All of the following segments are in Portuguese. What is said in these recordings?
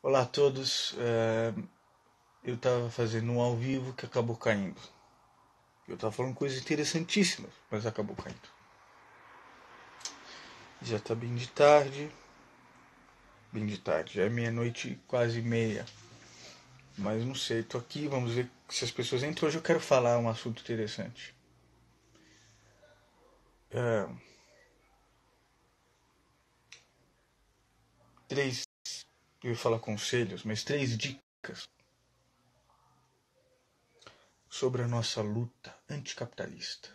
Olá a todos. Eu estava fazendo um ao vivo que acabou caindo. Eu estava falando coisas interessantíssimas, mas acabou caindo. Já está bem de tarde. Bem de tarde. Já é meia-noite, quase meia. Mas não sei, tô aqui, vamos ver se as pessoas entram. Hoje eu quero falar um assunto interessante. É, três, eu ia falar conselhos, mas três dicas sobre a nossa luta anticapitalista.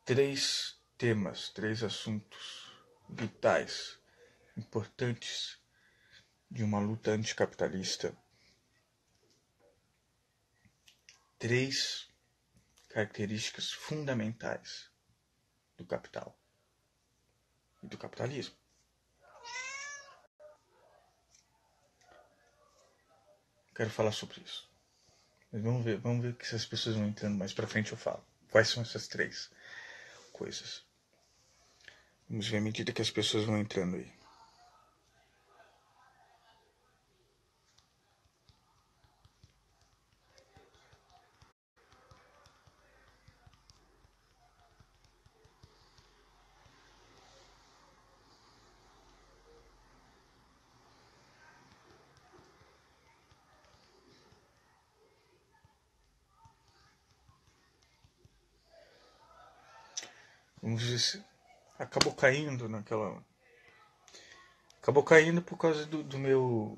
Três temas, três assuntos vitais, importantes de uma luta anticapitalista. Três características fundamentais do capital e do capitalismo. Quero falar sobre isso. Mas vamos ver que se as pessoas vão entrando mais pra frente eu falo. Quais são essas três coisas? Vamos ver à medida que as pessoas vão entrando aí. Vamos ver se acabou caindo naquela. Acabou caindo por causa do meu.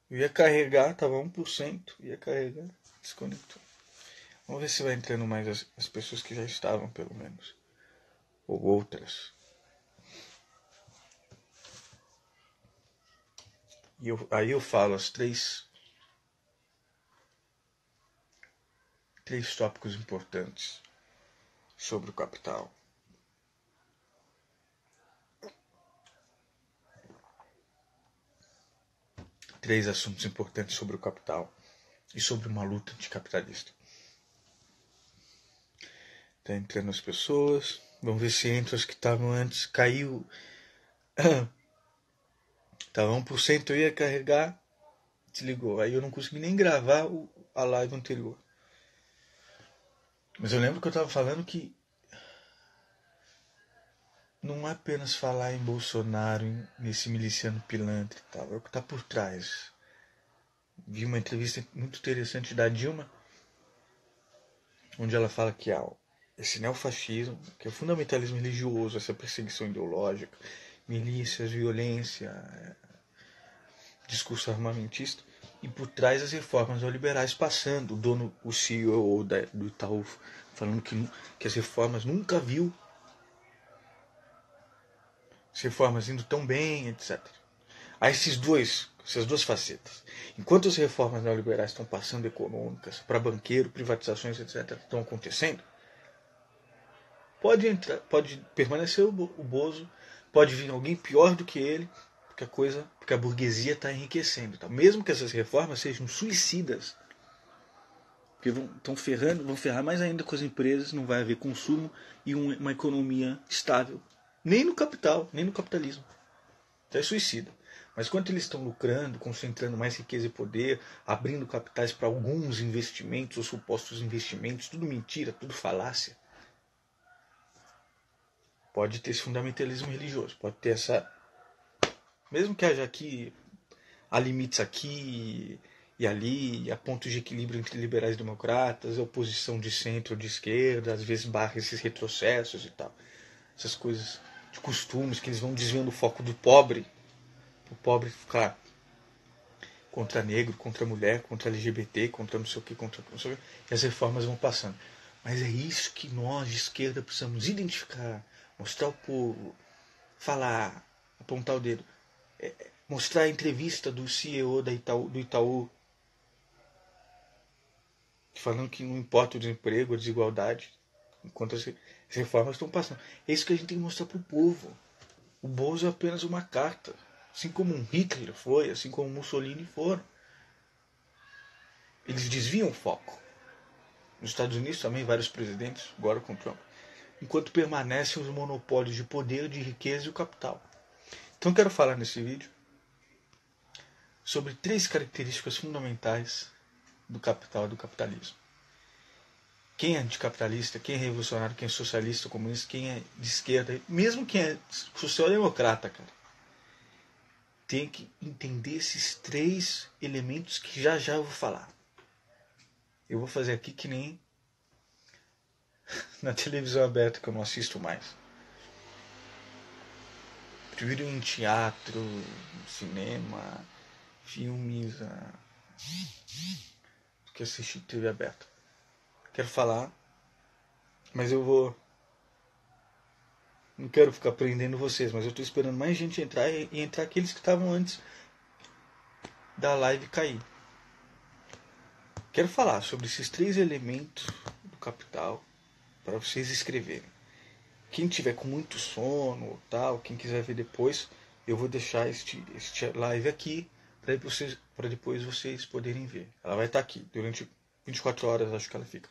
Eu ia carregar, tava 1%, ia carregar, desconectou. Vamos ver se vai entrando mais as pessoas que já estavam, pelo menos. Ou outras. Aí eu falo as três tópicos importantes sobre o capital. Três assuntos importantes sobre o capital e sobre uma luta anticapitalista. Tá entrando as pessoas. Vamos ver se entram as que estavam antes. Caiu. Tava 1%, eu ia carregar. Desligou. Aí eu não consegui nem gravar a live anterior. Mas eu lembro que eu tava falando que não é apenas falar em Bolsonaro, nesse miliciano pilantra e tal. É o que tá por trás. Vi uma entrevista muito interessante da Dilma, onde ela fala que esse neofascismo, que é o fundamentalismo religioso, essa perseguição ideológica, milícias, violência, discurso armamentista, e por trás as reformas neoliberais passando. O CEO do Itaú falando que as reformas nunca viu as reformas indo tão bem, etc. Há essas duas facetas. Enquanto as reformas neoliberais estão passando econômicas para banqueiro, privatizações, etc., estão acontecendo, pode permanecer o Bozo, pode vir alguém pior do que ele, porque a burguesia está enriquecendo. Tá? Mesmo que essas reformas sejam suicidas, porque vão ferrar mais ainda com as empresas, não vai haver consumo e uma economia estável. Nem no capital, nem no capitalismo. Então é suicida. Mas enquanto eles estão lucrando, concentrando mais riqueza e poder, abrindo capitais para alguns investimentos ou supostos investimentos, tudo mentira, tudo falácia, pode ter esse fundamentalismo religioso, pode ter essa. Mesmo que haja aqui, há limites aqui e ali, há pontos de equilíbrio entre liberais e democratas, oposição de centro ou de esquerda, às vezes barra esses retrocessos e tal. Essas coisas de costumes que eles vão desviando o foco do pobre, o pobre ficar contra negro, contra mulher, contra LGBT, contra não sei o que, contra não sei o que, e as reformas vão passando. Mas é isso que nós de esquerda precisamos identificar, mostrar ao povo, falar, apontar o dedo, mostrar a entrevista do CEO do Itaú falando que não importa o desemprego, a desigualdade, enquanto as reformas estão passando. É isso que a gente tem que mostrar para o povo. O Bozo é apenas uma carta, assim como um Hitler foi, assim como um Mussolini foram. Eles desviam o foco. Nos Estados Unidos também vários presidentes, agora com Trump, enquanto permanecem os monopólios de poder, de riqueza e o capital. Então eu quero falar nesse vídeo sobre 3 características fundamentais do capital e do capitalismo. Quem é anticapitalista, quem é revolucionário, quem é socialista, comunista, quem é de esquerda, mesmo quem é social-democrata, cara, tem que entender esses 3 elementos que já eu vou falar. Eu vou fazer aqui que nem na televisão aberta, que eu não assisto mais. Prefiro ir em teatro, cinema, filmes, do que assistir TV aberta. Quero falar, mas eu vou... Não quero ficar prendendo vocês, mas eu estou esperando mais gente entrar e entrar aqueles que estavam antes da live cair. Quero falar sobre esses 3 elementos do capital para vocês escreverem. Quem tiver com muito sono ou tal, quem quiser ver depois, eu vou deixar este live aqui para depois vocês poderem ver. Ela vai estar aqui durante 24 horas, acho que ela fica.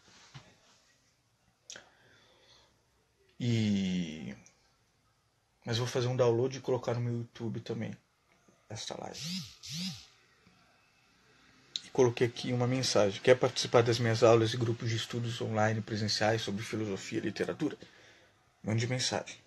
Mas vou fazer um download e colocar no meu YouTube também esta live. E coloquei aqui uma mensagem. Quer participar das minhas aulas e grupos de estudos online presenciais sobre filosofia e literatura? Mande mensagem.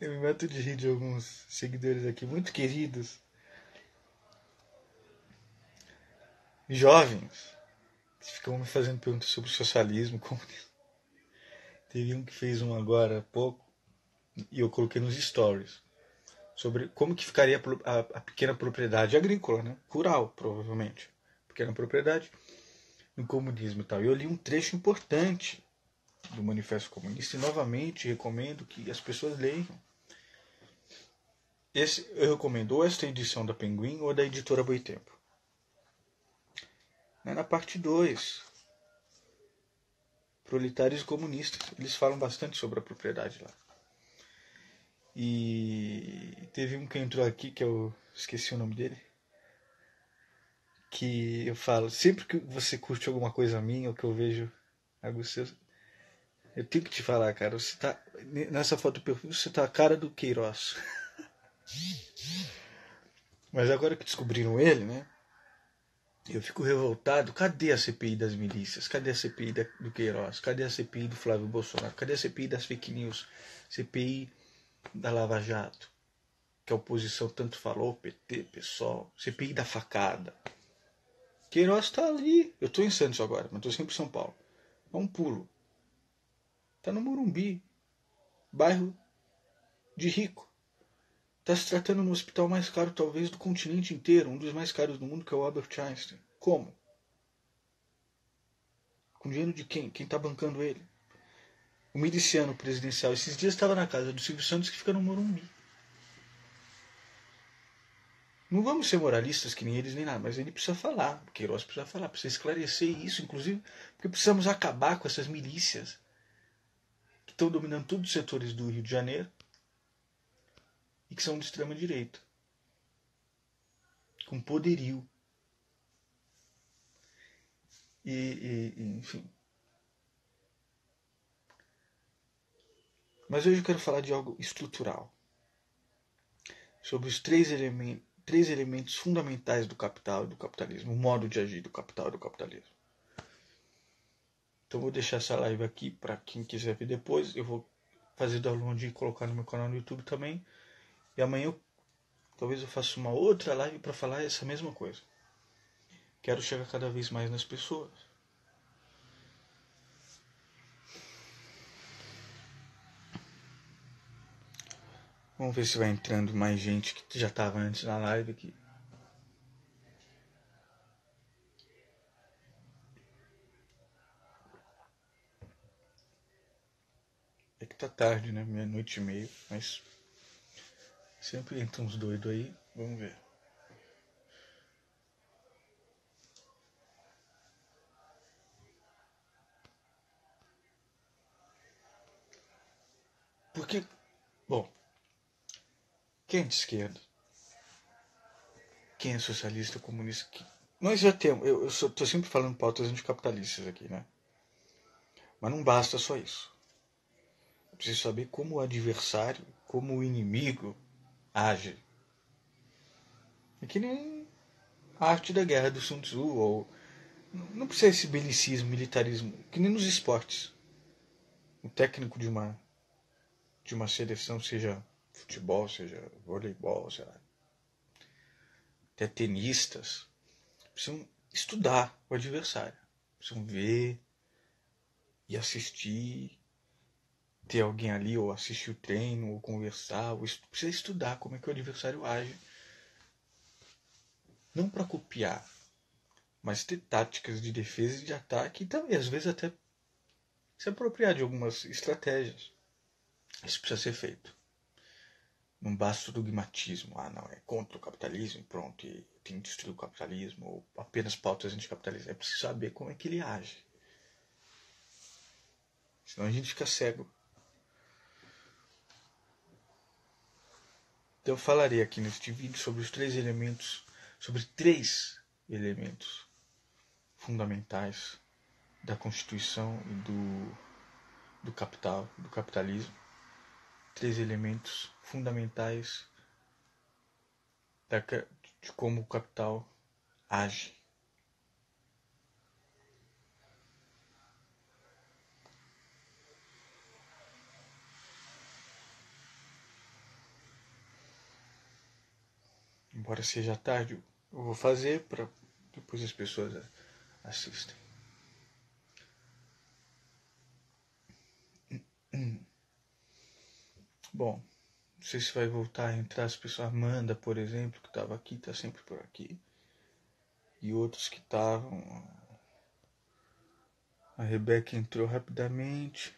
Eu me mato de rir de alguns seguidores aqui, muito queridos. Jovens. Que ficam me fazendo perguntas sobre socialismo, comunismo. Teve um que fez um agora há pouco, e eu coloquei nos stories. Sobre como que ficaria a pequena propriedade agrícola, né? Rural, provavelmente. Pequena propriedade no comunismo e tal. E eu li um trecho importante do Manifesto Comunista e novamente recomendo que as pessoas leiam. Eu recomendo ou esta edição da Penguin ou da editora Boitempo. Na parte 2, proletários e comunistas. Eles falam bastante sobre a propriedade lá. E teve um que entrou aqui, que eu esqueci o nome dele, que eu falo, sempre que você curte alguma coisa minha, ou que eu vejo algo seu, eu tenho que te falar, cara, você tá, nessa foto do perfil, você tá a cara do Queiroz. Mas agora que descobriram ele, né, eu fico revoltado. Cadê a CPI das milícias? Cadê a CPI do Queiroz? Cadê a CPI do Flávio Bolsonaro? Cadê a CPI das fake news? CPI da Lava Jato? Que a oposição tanto falou, PT, PSOL. CPI da facada. Queiroz tá ali. Eu tô em Santos agora, mas tô sempre em São Paulo. É um pulo. Tá no Morumbi. Bairro de rico. Tá se tratando no hospital mais caro, talvez, do continente inteiro. Um dos mais caros do mundo, que é o Albert Einstein. Como? Com dinheiro de quem? Quem tá bancando ele? O miliciano presidencial. Esses dias estava na casa do Silvio Santos, que fica no Morumbi. Não vamos ser moralistas que nem eles nem nada, mas ele precisa falar. O Queiroz precisa falar, precisa esclarecer isso, inclusive, porque precisamos acabar com essas milícias que estão dominando todos os setores do Rio de Janeiro e que são de extrema direita, com poderio. Enfim. Mas hoje eu quero falar de algo estrutural, sobre os 3 elementos fundamentais do capital e do capitalismo, o modo de agir do capital e do capitalismo. Então vou deixar essa live aqui para quem quiser ver depois. Eu vou fazer download e colocar no meu canal no YouTube também. E amanhã talvez eu faça uma outra live para falar essa mesma coisa. Quero chegar cada vez mais nas pessoas. Vamos ver se vai entrando mais gente que já estava antes na live aqui. É que tarde, né? 00:30, mas sempre entra uns doidos aí, vamos ver. Porque, bom, quem é de esquerda? Quem é socialista, comunista? Nós já temos, eu estou sempre falando pautas anticapitalistas aqui, né? Mas não basta só isso. Eu preciso saber como o adversário, como o inimigo age. É que nem a arte da guerra do Sun Tzu, ou não precisa esse belicismo, militarismo, que nem nos esportes. O técnico de uma seleção, seja futebol, seja voleibol, sei lá, até tenistas, precisam estudar o adversário. Precisam ver e assistir, ter alguém ali, ou assistir o treino, ou conversar, ou precisa estudar como é que o adversário age. Não para copiar, mas ter táticas de defesa e de ataque e também, às vezes, até se apropriar de algumas estratégias. Isso precisa ser feito. Não basta o dogmatismo. Ah, não, é contra o capitalismo e pronto, e tem que destruir o capitalismo, ou apenas pautas anticapitalistas. É preciso saber como é que ele age. Senão a gente fica cego. Então eu falarei aqui neste vídeo sobre os três elementos fundamentais da Constituição e do capital, do capitalismo. Três elementos fundamentais de como o capital age. Embora seja tarde, eu vou fazer para depois as pessoas assistem. Bom, não sei se vai voltar a entrar as pessoas. Amanda, por exemplo, que estava aqui, está sempre por aqui. E outros que estavam. A Rebeca entrou rapidamente.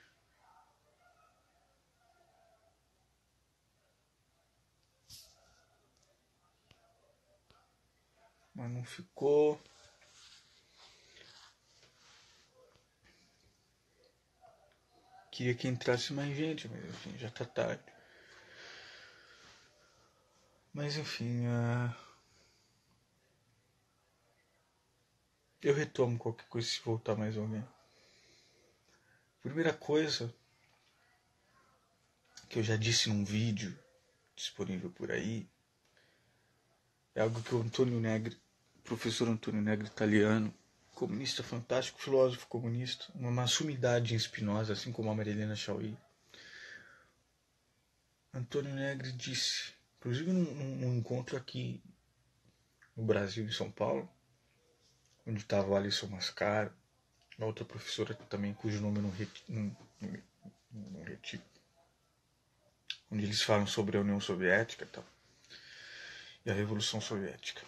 Mas não ficou. Queria que entrasse mais gente, mas enfim, já está tarde. Mas enfim, eu retomo qualquer coisa se voltar mais alguém. Primeira coisa que eu já disse num vídeo disponível por aí é algo que o Antônio Negri, professor Antônio Negri, italiano, comunista fantástico, filósofo comunista, uma sumidade em Spinoza, assim como a Marilena Chauí. Antônio Negri disse, inclusive num encontro aqui no Brasil, em São Paulo, onde estava o Alisson Mascaro, uma outra professora também, cujo nome eu não retiro, onde eles falam sobre a União Soviética e tal, e a Revolução Soviética.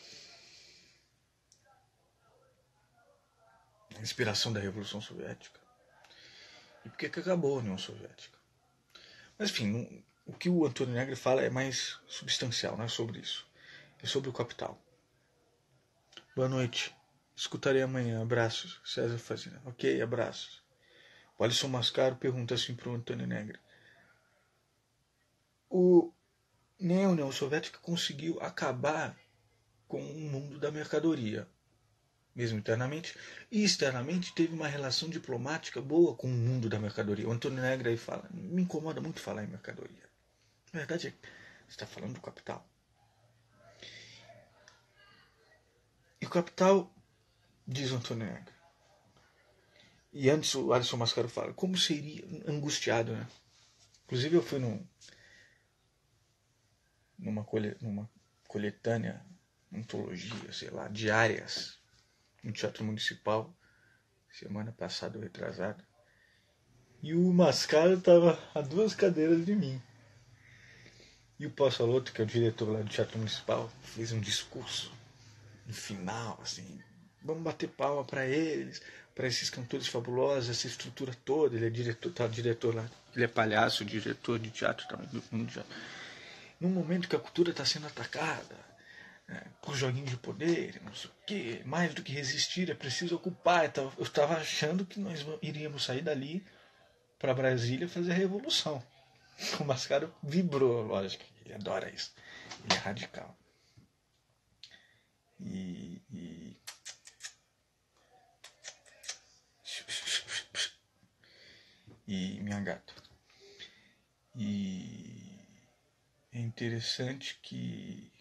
A inspiração da Revolução Soviética. E por que acabou a União Soviética. Mas enfim, o que o Antônio Negri fala é mais substancial, não é sobre isso. É sobre o capital. Boa noite. Escutarei amanhã. Abraços. César Fazina. Ok, abraços. O Alisson Mascaro pergunta assim para o Antônio Negri. Nem a União Soviética conseguiu acabar com o mundo da mercadoria, mesmo internamente, e externamente teve uma relação diplomática boa com o mundo da mercadoria. O Antônio Negri aí fala, me incomoda muito falar em mercadoria. Na verdade, você está falando do capital. E o capital, diz o Antônio Negri, e antes o Alisson Mascaro fala, como seria angustiado, né? Inclusive eu fui numa coletânea, antologia, sei lá, diárias, no Teatro Municipal, semana passada ou retrasada. E o Mascaro estava a 2 cadeiras de mim. E o Passalotto, que é o diretor lá do Teatro Municipal, fez um discurso no final, assim, vamos bater palma para eles, para esses cantores fabulosos, essa estrutura toda. Ele é diretor lá. Ele é palhaço, diretor de teatro também. Num momento que a cultura está sendo atacada, por joguinhos de poder, não sei o quê, mais do que resistir, é preciso ocupar. Eu estava achando que nós iríamos sair dali para Brasília fazer a revolução. O Mascaro vibrou, lógico, ele adora isso. Ele é radical. E minha gata. E é interessante que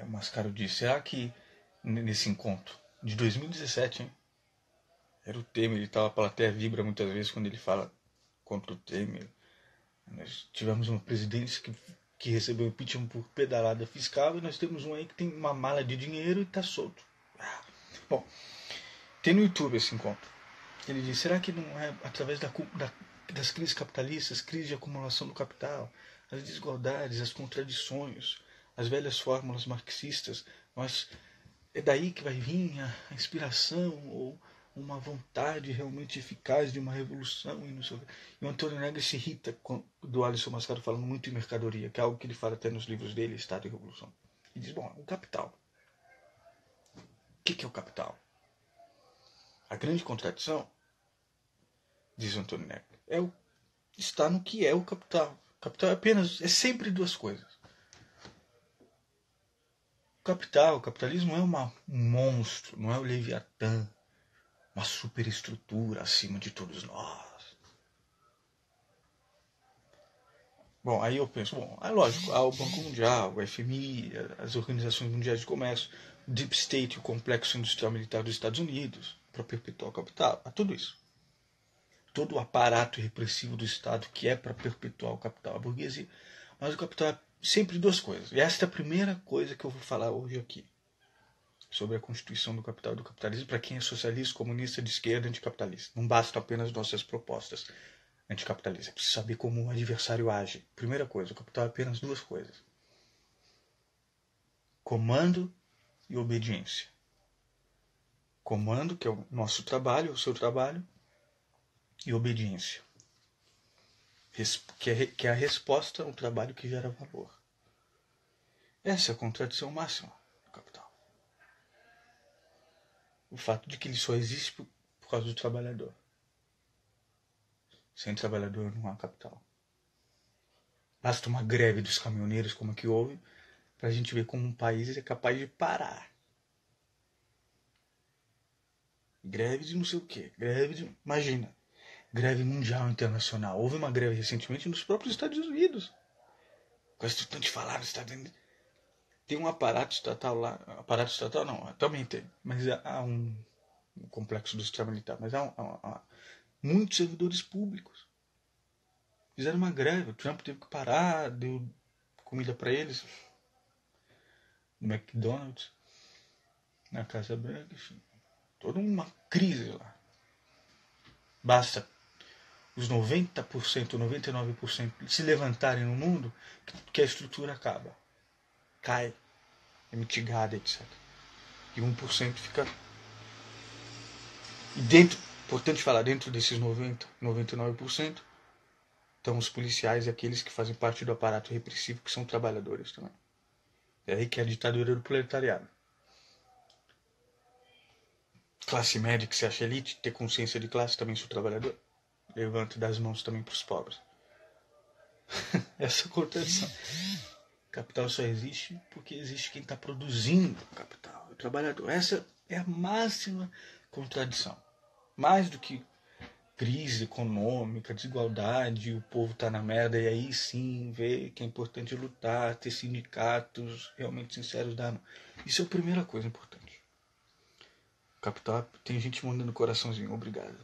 o Mascaro disse, será que nesse encontro de 2017, hein? Era o Temer, a plateia vibra muitas vezes quando ele fala contra o Temer. Nós tivemos uma presidência que recebeu impeachment por pedalada fiscal e nós temos um aí que tem uma mala de dinheiro e está solto. Bom, tem no YouTube esse encontro. Ele diz, será que não é através das crises capitalistas, crise de acumulação do capital, as desigualdades, as contradições, as velhas fórmulas marxistas, é daí que vai vir a inspiração ou uma vontade realmente eficaz de uma revolução e não sei o que. E o Antônio Negri se irrita do Alisson Mascaro falando muito em mercadoria, que é algo que ele fala até nos livros dele, Estado e Revolução. E diz, bom, o capital. O que é o capital? A grande contradição, diz o Antônio Negri, está no que é o capital. O capital é sempre duas coisas. O capitalismo é um monstro, não é o Leviatã, uma superestrutura acima de todos nós. Bom, aí eu penso, lógico, há o Banco Mundial, o FMI, as organizações mundiais de comércio, o Deep State, o complexo industrial militar dos Estados Unidos, para perpetuar o capital, há tudo isso. Todo o aparato repressivo do Estado que é para perpetuar o capital, a burguesia. Mas o capital é sempre duas coisas. E esta é a primeira coisa que eu vou falar hoje aqui. Sobre a constituição do capital e do capitalismo para quem é socialista, comunista, de esquerda, anticapitalista. Não bastam apenas nossas propostas anticapitalistas. É preciso saber como o adversário age. Primeira coisa, o capital é apenas duas coisas. Comando e obediência. Comando, que é o nosso trabalho, o seu trabalho, e obediência. Que é a resposta ao trabalho que gera valor. Essa é a contradição máxima do capital. O fato de que ele só existe por causa do trabalhador. Sem trabalhador não há capital. Basta uma greve dos caminhoneiros como a que houve para a gente ver como um país é capaz de parar. Greve de não sei o quê. Imagina. Greve mundial internacional. Houve uma greve recentemente nos próprios Estados Unidos. Gosto tanto de falar nos Estados Unidos. Tem um aparato estatal lá. Aparato estatal não, também tem. Mas há um complexo industrial militar. Mas há muitos servidores públicos. Fizeram uma greve. O Trump teve que parar, deu comida para eles. No McDonald's. Na Casa Branca, enfim. Toda uma crise lá. Basta os 90%, 99% se levantarem no mundo que a estrutura acaba. Cai. É mitigada, etc. E 1% fica... E dentro, importante falar, dentro desses 90%, 99%, estão os policiais e aqueles que fazem parte do aparato repressivo, que são trabalhadores também. É aí que é a ditadura do proletariado. Classe média que se acha elite, ter consciência de classe, também sou trabalhador. Levanto das mãos também para os pobres. Essa contradição. Capital só existe porque existe quem está produzindo capital, o trabalhador. Essa é a máxima contradição. Mais do que crise econômica, desigualdade, o povo está na merda, e aí sim vê que é importante lutar, ter sindicatos realmente sinceros. Isso é a primeira coisa importante. Capital, tem gente mandando coraçãozinho, obrigado.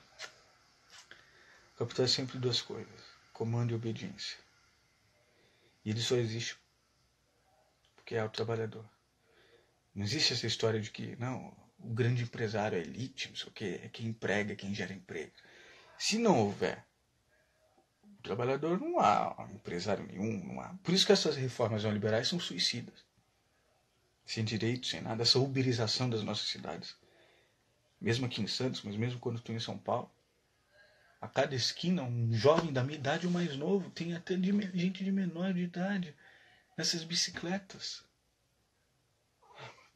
Capital é sempre duas coisas, comando e obediência. E ele só existe porque é o trabalhador. Não existe essa história de que, não, o grande empresário é elite, não sei o quê, é quem emprega, quem gera emprego. Se não houver o trabalhador, não há empresário nenhum, não há. Por isso que essas reformas neoliberais são suicidas. sem direito, sem nada, essa uberização das nossas cidades. Mesmo aqui em Santos, mas mesmo quando estou em São Paulo, a cada esquina, um jovem da minha idade ou mais novo, tem até gente de menor de idade nessas bicicletas.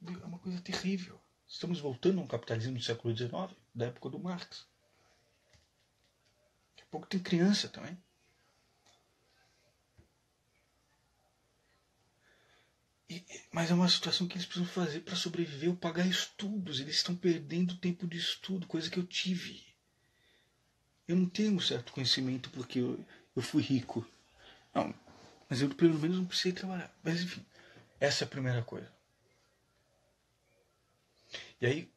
É uma coisa terrível. Estamos voltando a um capitalismo do século XIX, da época do Marx. Daqui a pouco tem criança também. Mas é uma situação que eles precisam fazer para sobreviver ou pagar estudos. Eles estão perdendo tempo de estudo, coisa que eu tive. Eu não tenho um certo conhecimento porque eu fui rico. Não, mas eu pelo menos não precisei trabalhar. Mas enfim, essa é a primeira coisa. E aí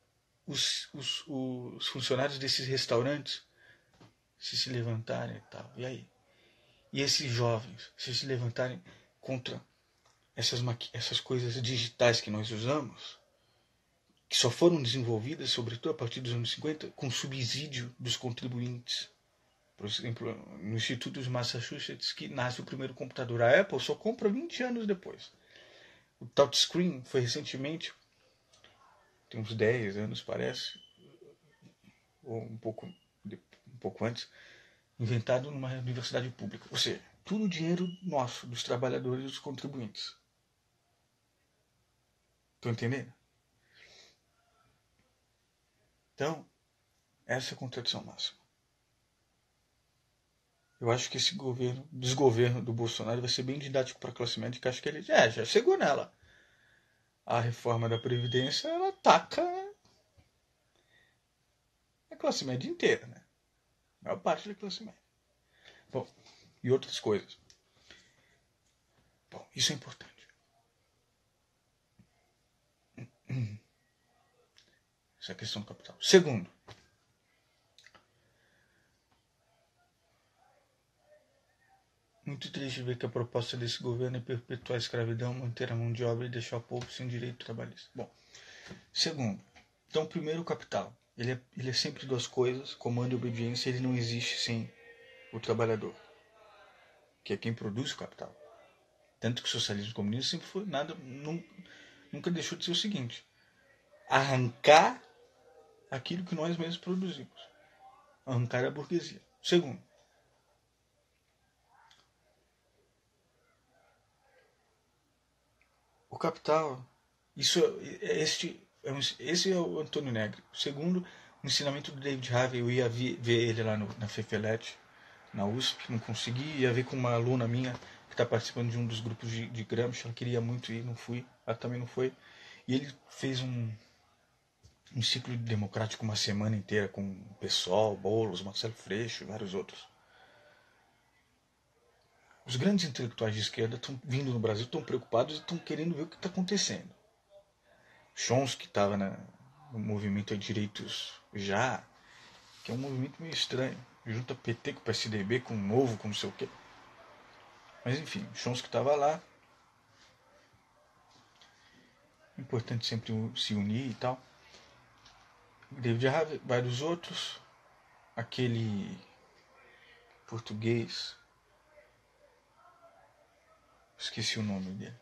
os funcionários desses restaurantes se levantarem e tal. E aí? E esses jovens se levantarem contra essas coisas digitais que nós usamos, que só foram desenvolvidas, sobretudo a partir dos anos 50, com subsídio dos contribuintes. Por exemplo, no Instituto de Massachusetts, que nasce o primeiro computador. A Apple só compra 20 anos depois. O touchscreen foi recentemente, tem uns 10 anos parece, ou um pouco antes, inventado numa universidade pública. Ou seja, tudo dinheiro nosso, dos trabalhadores e dos contribuintes. Estão entendendo? Então, essa é a contradição máxima. Eu acho que esse desgoverno do Bolsonaro vai ser bem didático para a classe média, que acho que ele já chegou nela. A reforma da Previdência, ela ataca a classe média inteira, né? A maior parte da classe média. Bom, e outras coisas. Bom, isso é importante. Essa é a questão do capital. Segundo, muito triste ver que a proposta desse governo é perpetuar a escravidão, manter a mão de obra e deixar o povo sem direito trabalhista. Bom, segundo, então primeiro o capital. Ele é sempre duas coisas, comando e obediência, ele não existe sem o trabalhador, que é quem produz o capital. Tanto que o socialismo comunista sempre foi nunca deixou de ser o seguinte: arrancar aquilo que nós mesmos produzimos. Arrancar a burguesia. Segundo, o capital. Esse é o Antônio Negri. Segundo, o ensinamento do David Harvey, eu ia ver ele lá na Fefelete, na USP, não consegui. Ia ver com uma aluna minha que está participando de um dos grupos de Gramsci. Ela queria muito ir, não fui. Ela também não foi. E ele fez um ciclo democrático uma semana inteira com o PSOL, Boulos, Marcelo Freixo e vários outros. Os grandes intelectuais de esquerda estão vindo no Brasil, estão preocupados e estão querendo ver o que está acontecendo. Chomsky estava no movimento de direitos já, que é um movimento meio estranho. Junta PT com PSDB, com Novo, com não sei o quê. Mas enfim, Chomsky estava lá. Importante sempre se unir e tal. David Harvey, vários outros. Aquele português, esqueci o nome dele.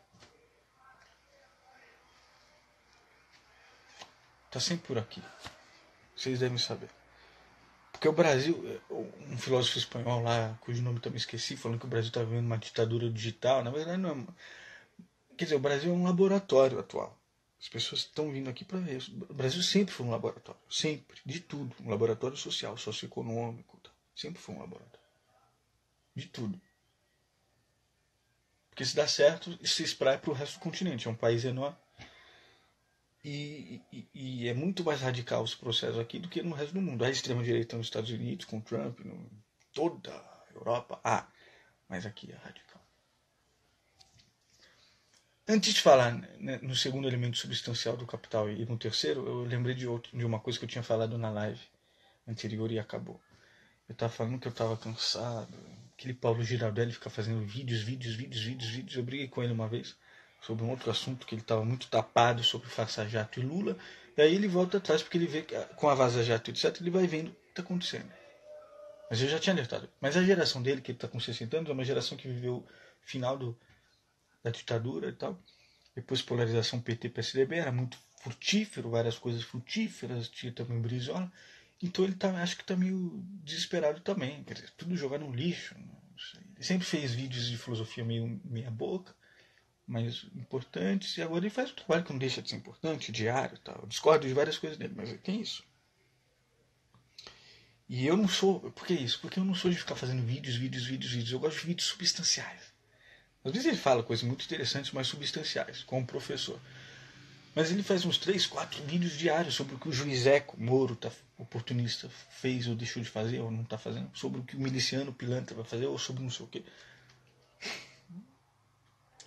Tá sempre por aqui. Vocês devem saber. Porque o Brasil, um filósofo espanhol lá, cujo nome também esqueci, falando que o Brasil está vivendo uma ditadura digital. Na verdade, não é. Quer dizer, o Brasil é um laboratório atual. As pessoas estão vindo aqui para ver isso. O Brasil sempre foi um laboratório. Sempre. De tudo. Um laboratório social, socioeconômico. Sempre foi um laboratório. De tudo. Porque se dá certo, se espraia para o resto do continente. É um país enorme. E é muito mais radical os processos aqui do que no resto do mundo. A extrema-direita nos Estados Unidos, com Trump, toda a Europa. Mas aqui é radical. Antes de falar no segundo elemento substancial do capital e no terceiro, eu lembrei de uma coisa que eu tinha falado na live anterior e acabou. Eu estava falando que eu estava cansado. Aquele Paulo Girardelli fica fazendo vídeos. Eu briguei com ele uma vez sobre um outro assunto que ele estava muito tapado sobre Vaza Jato e Lula. E aí ele volta atrás porque ele vê que com a Vaza Jato, etc., ele vai vendo o que está acontecendo. Mas eu já tinha alertado. Mas a geração dele, que ele está com 60 anos, é uma geração que viveu o final da ditadura e tal. Depois polarização PT-PSDB, era muito frutífero, várias coisas frutíferas, tinha também Brizola. Então ele acho que está meio desesperado também, quer dizer, tudo jogar no lixo. Ele sempre fez vídeos de filosofia meio meia boca, mas importantes, e agora ele faz um trabalho que não deixa de ser importante, diário e tal. Eu discordo de várias coisas dele, mas tem isso. E eu não sou. Por que isso? Porque eu não sou de ficar fazendo vídeos. Eu gosto de vídeos substanciais. Às vezes ele fala coisas muito interessantes, mas substanciais, como professor. Mas ele faz uns 3, 4 vídeos diários sobre o que o juiz Eco Moro, oportunista, fez ou deixou de fazer, ou não está fazendo. Sobre o que o miliciano pilantra vai fazer, ou sobre não sei o quê.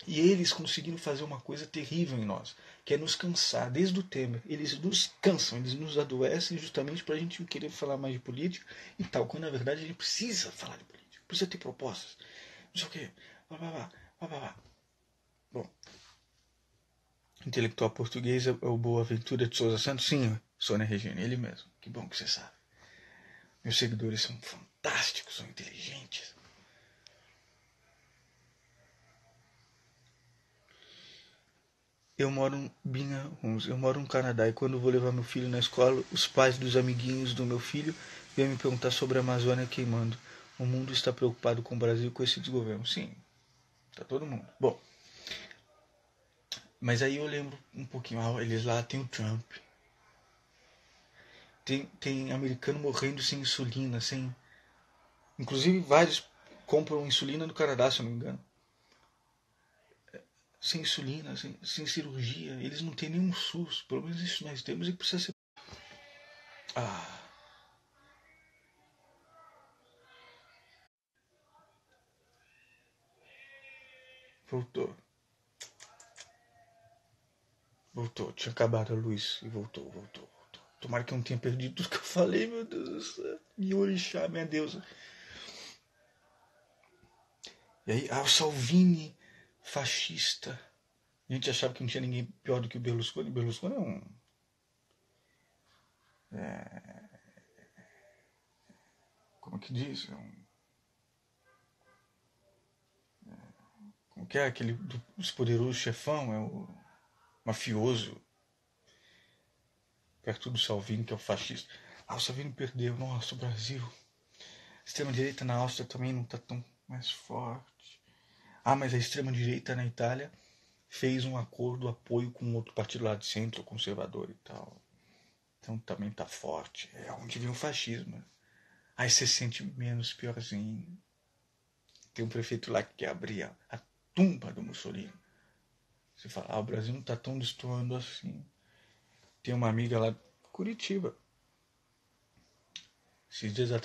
E eles conseguiram fazer uma coisa terrível em nós, que é nos cansar, desde o Temer. Eles nos cansam, eles nos adoecem justamente para a gente querer falar mais de política e tal, quando na verdade a gente precisa falar de política, precisa ter propostas, não sei o quê. Bom, intelectual português é o Boaventura de Souza Santos? Sim, Sônia Regina, ele mesmo. Que bom que você sabe. Meus seguidores são fantásticos, são inteligentes. Eu moro no Canadá, e quando vou levar meu filho na escola, os pais dos amiguinhos do meu filho vêm me perguntar sobre a Amazônia queimando. O mundo está preocupado com o Brasil e com esse desgoverno. Sim, tá todo mundo. Bom, mas aí eu lembro um pouquinho, eles lá tem o Trump. Tem americano morrendo sem insulina, sem... Inclusive vários compram insulina no Canadá, se eu não me engano. Sem insulina, sem cirurgia. Eles não têm nenhum SUS. Pelo menos isso nós temos e precisa ser... Voltou. Tinha acabado a luz e voltou. Tomara que eu não tenha perdido tudo que eu falei, meu Deus do céu. E orixá, minha deusa. E aí, o Salvini, fascista. A gente achava que não tinha ninguém pior do que o Berlusconi. O Berlusconi é um... Como que diz? Como que é aquele dos poderosos chefão? É o mafioso. Perto do Salvini, que é o fascista. O Salvini perdeu. Nossa, o Brasil. A extrema-direita na Áustria também não está tão mais forte. Mas a extrema-direita na Itália fez um acordo de apoio com outro partido lá de centro, conservador e tal. Então também tá forte. É onde vem o fascismo. Aí você se sente menos piorzinho. Tem um prefeito lá que quer abrir a tumba do Mussolini. Você fala, o Brasil não tá tão destoando assim. Tem uma amiga lá de Curitiba. Esses dias ela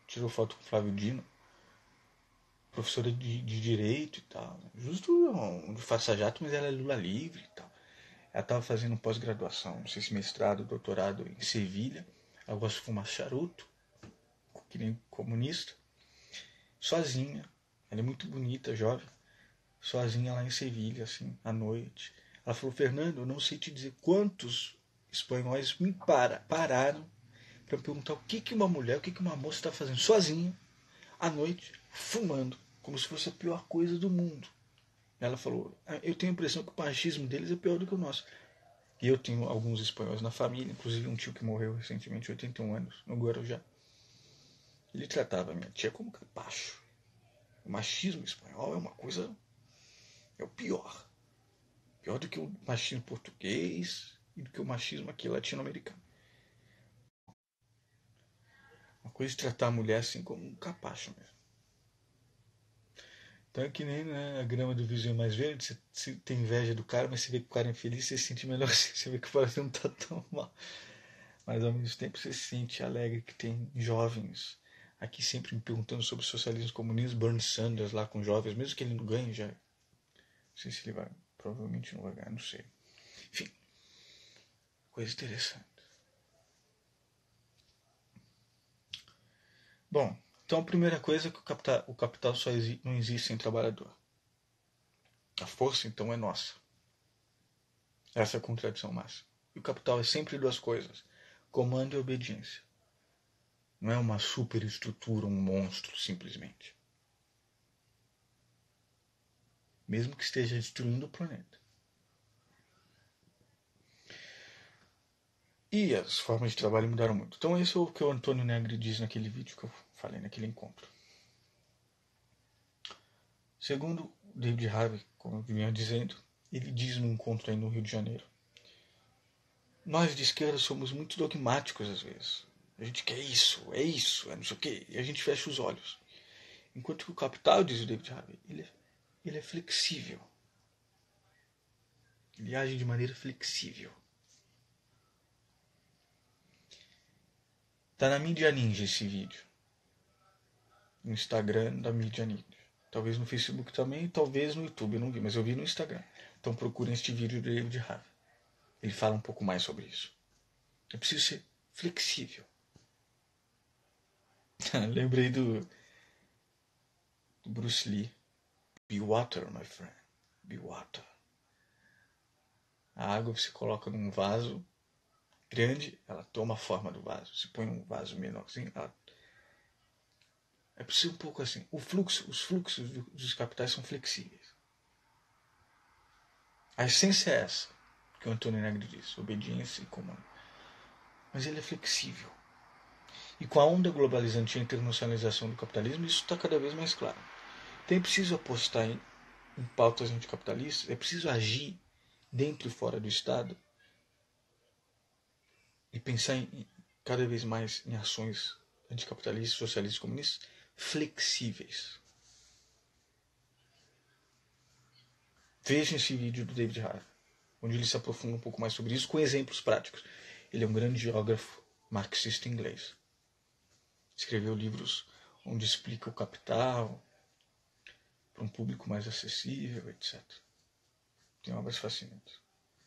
tirou foto com o Flávio Dino, professora de direito e tal. Justo de força-jato, mas ela é Lula livre e tal. Ela estava fazendo pós-graduação, não sei se mestrado, doutorado em Sevilha. Ela gosta de fumar charuto, que nem comunista. Sozinha. Ela é muito bonita, jovem. Sozinha lá em Sevilha, assim, à noite. Ela falou, Fernando, eu não sei te dizer quantos espanhóis me pararam para perguntar o que uma mulher, o que uma moça está fazendo sozinha, à noite, fumando, como se fosse a pior coisa do mundo. Ela falou, eu tenho a impressão que o machismo deles é pior do que o nosso. E eu tenho alguns espanhóis na família, inclusive um tio que morreu recentemente, 81 anos, no Guarujá. Ele tratava a minha tia como capacho. O machismo espanhol é uma coisa... é o pior. Pior do que o machismo português e do que o machismo aqui latino-americano. Uma coisa de tratar a mulher assim como um capacho mesmo. Então é que nem, né, a grama do vizinho mais verde, você tem inveja do cara, mas você vê que o cara é infeliz, você se sente melhor assim, você vê que o Brasil não tá tão mal. Mas ao mesmo tempo você se sente alegre que tem jovens aqui sempre me perguntando sobre socialismo e comunismo, Bernie Sanders lá com jovens, mesmo que ele não ganhe já. Não sei se ele vai, provavelmente não vai ganhar, não sei. Enfim, coisa interessante. Bom, então a primeira coisa é que o capital só não existe sem trabalhador. A força então é nossa. Essa é a contradição máxima. E o capital é sempre duas coisas: comando e obediência. Não é uma superestrutura, um monstro, simplesmente. Mesmo que esteja destruindo o planeta. E as formas de trabalho mudaram muito. Então esse é o que o Antônio Negri diz naquele vídeo que eu falei, naquele encontro. Segundo David Harvey, como eu vinha dizendo, ele diz no encontro aí no Rio de Janeiro: nós de esquerda somos muito dogmáticos às vezes. A gente quer isso, é não sei o quê, e a gente fecha os olhos. Enquanto que o capital, diz o David Harvey, ele é flexível. Ele age de maneira flexível. Tá na Mídia Ninja esse vídeo. No Instagram da Mídia Ninja. Talvez no Facebook também, talvez no YouTube, eu não vi, mas eu vi no Instagram. Então procurem este vídeo do David Harvey. Ele fala um pouco mais sobre isso. É preciso ser flexível. Lembrei do Bruce Lee. Be water, my friend. Be water. A água você coloca num vaso grande, ela toma a forma do vaso. Se põe um vaso menorzinho, ela... É preciso um pouco assim. Os fluxos dos capitais são flexíveis. A essência é essa, que o Antônio Negri diz, obediência e comando. Mas ele é flexível. E com a onda globalizante e a internacionalização do capitalismo, isso está cada vez mais claro. Então é preciso apostar em pautas anticapitalistas, é preciso agir dentro e fora do Estado e pensar cada vez mais em ações anticapitalistas, socialistas e comunistas flexíveis. Vejam esse vídeo do David Harvey, onde ele se aprofunda um pouco mais sobre isso com exemplos práticos. Ele é um grande geógrafo marxista inglês. Escreveu livros onde explica o capital para um público mais acessível, etc. Tem obras fascinantes.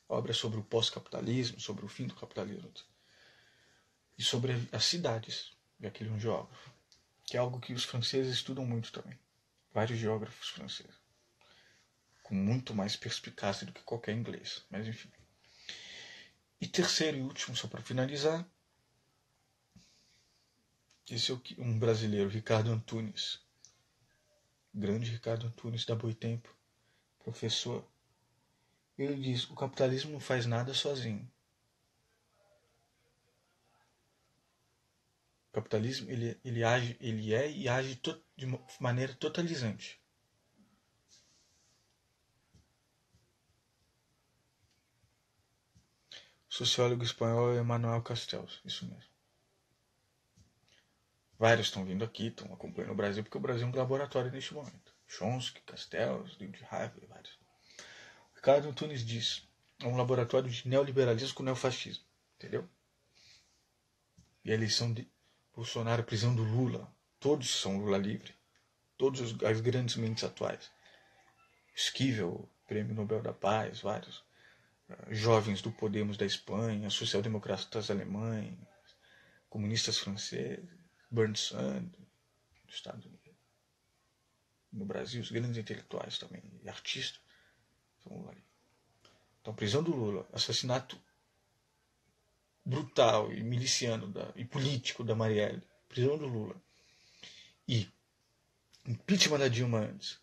Obras sobre o pós-capitalismo, sobre o fim do capitalismo. E sobre as cidades, já que ele é um geógrafo. Que é algo que os franceses estudam muito também. Vários geógrafos franceses. Com muito mais perspicácia do que qualquer inglês. Mas enfim. E terceiro e último, só para finalizar. Esse é um brasileiro, Ricardo Antunes. Grande Ricardo Antunes, da Boitempo. Professor. Ele diz: o capitalismo não faz nada sozinho. O capitalismo ele é e age de maneira totalizante. O sociólogo espanhol é Manuel Castells, isso mesmo. Vários estão vindo aqui, estão acompanhando o Brasil, porque o Brasil é um laboratório neste momento. Chomsky, Castells, David Harvey, vários. O Ricardo Antunes diz: é um laboratório de neoliberalismo com neofascismo. Entendeu? E a eleição de Bolsonaro, a prisão do Lula, todos são Lula livre. Todas as grandes mentes atuais. Esquivel, Prêmio Nobel da Paz, vários. Jovens do Podemos da Espanha, social-democratas alemães, comunistas franceses, Bernie Sanders, dos Estados Unidos. No Brasil, os grandes intelectuais também, e artistas, são Lula. Então, prisão do Lula, assassinato brutal e miliciano e político da Marielle, prisão do Lula, e impeachment da Dilma antes,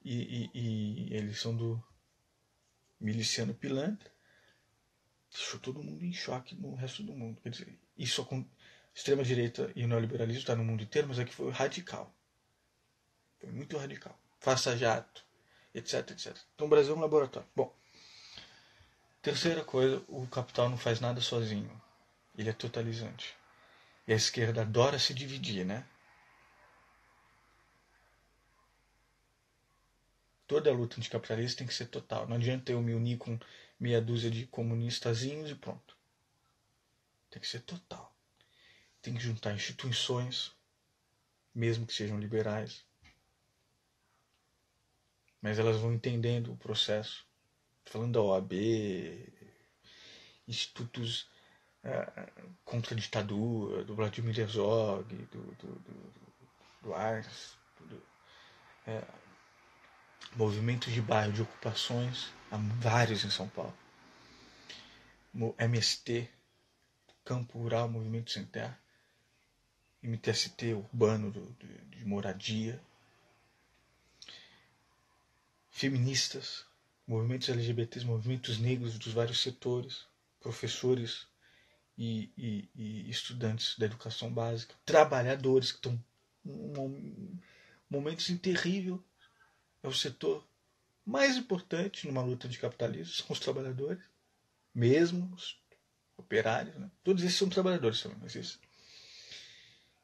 e eleição do miliciano pilantra, deixou todo mundo em choque no resto do mundo. Quer dizer, isso com extrema-direita e o neoliberalismo está no mundo inteiro, mas aqui foi radical. Foi muito radical. Faça jato, etc, etc. Então o Brasil é um laboratório. Bom, terceira coisa, o capital não faz nada sozinho. Ele é totalizante. E a esquerda adora se dividir, né? Toda a luta anticapitalista tem que ser total. Não adianta eu me unir com meia dúzia de comunistazinhos e pronto. Tem que ser total. Tem que juntar instituições, mesmo que sejam liberais, mas elas vão entendendo o processo. Falando da OAB, institutos contra a ditadura, do Vladimir Herzog, do Ars, movimentos de bairro, de ocupações, há vários em São Paulo. MST, Campo Rural, Movimento Sem Terra, MTST urbano de moradia, feministas, movimentos LGBTs, movimentos negros dos vários setores, professores e estudantes da educação básica, trabalhadores que estão em momentos terríveis. É o setor mais importante numa luta anticapitalismo, são os trabalhadores, mesmo os operários, né? Todos esses são trabalhadores também, mas esses